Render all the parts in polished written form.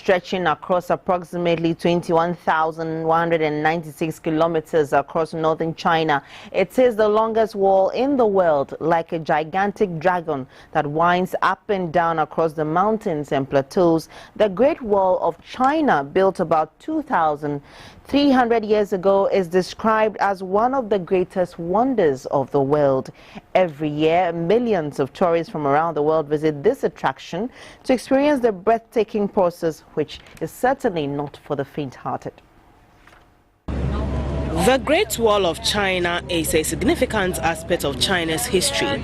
stretching across approximately 21,196 kilometers across northern China. It is the longest wall in the world, like a gigantic dragon that winds up and down across the mountains and plateaus. The Great Wall of China, built about 2,300 years ago, is described as one of the greatest wonders of the world. Every year, millions of tourists from around the world visit this attraction to experience the breathtaking process, which is certainly not for the faint-hearted. The Great Wall of China is a significant aspect of China's history.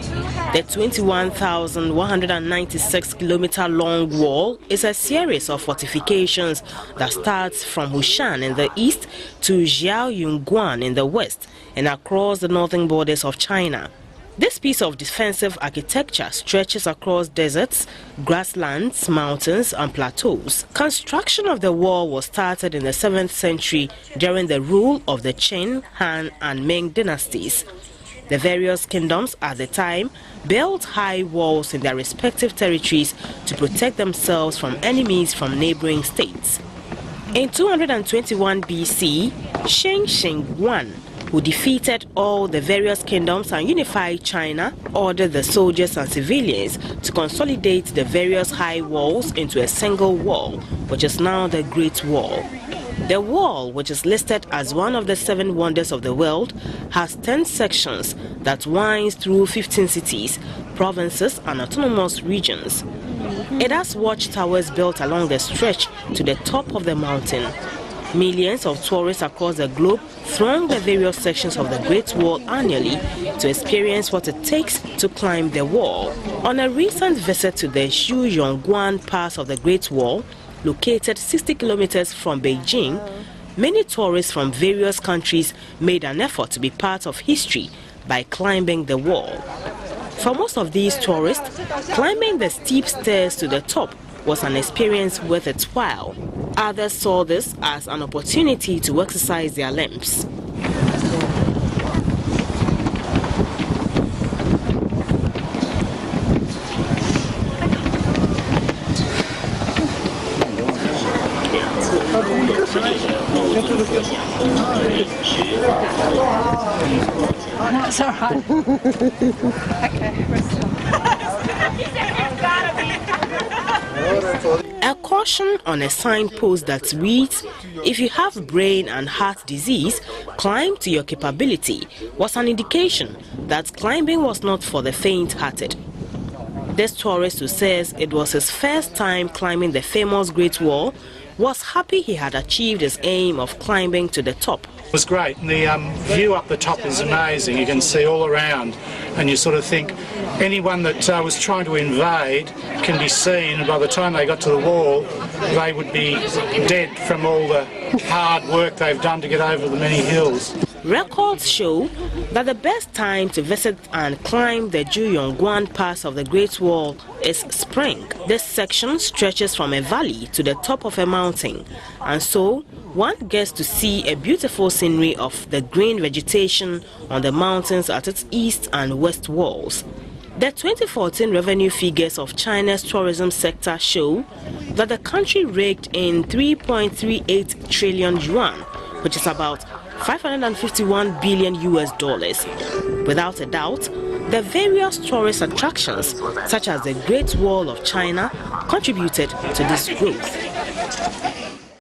The 21,196-kilometer long wall is a series of fortifications that starts from Wushan in the east to Zhaoyunguan in the west and across the northern borders of China. This piece of defensive architecture stretches across deserts, grasslands, mountains and plateaus. Construction of the wall was started in the 7th century during the rule of the Qin, Han and Ming dynasties. The various kingdoms at the time built high walls in their respective territories to protect themselves from enemies from neighboring states. In 221 BC, Sheng Shengguan, who defeated all the various kingdoms and unified China, ordered the soldiers and civilians to consolidate the various high walls into a single wall, which is now the Great Wall. The wall, which is listed as one of the 7 wonders of the world, has 10 sections that winds through 15 cities, provinces and autonomous regions. It has watchtowers built along the stretch to the top of the mountain. Millions of tourists across the globe throng the various sections of the Great Wall annually to experience what it takes to climb the wall. On a recent visit to the Zhaoyunguan Pass of the Great Wall, located 60 kilometers from Beijing, many tourists from various countries made an effort to be part of history by climbing the wall. For most of these tourists, climbing the steep stairs to the top was an experience worth its while. Others saw this as an opportunity to exercise their limbs. That's all right. A caution on a signpost that reads, "If you have brain and heart disease, climb to your capability," was an indication that climbing was not for the faint-hearted. This tourist, who says it was his first time climbing the famous Great Wall, was happy he had achieved his aim of climbing to the top. It was great, and the view up the top is amazing. You can see all around, and you sort of think anyone that was trying to invade can be seen, and by the time they got to the wall, they would be dead from all the hard work they've done to get over the many hills. Records show that the best time to visit and climb the Zhaoyunguan Pass of the Great Wall is spring. This section stretches from a valley to the top of a mountain, and so one gets to see a beautiful scenery of the green vegetation on the mountains at its east and west walls. The 2014 revenue figures of China's tourism sector show that the country raked in 3.38 trillion yuan, which is about $551 billion. Without a doubt, the various tourist attractions, such as the Great Wall of China, contributed to this growth.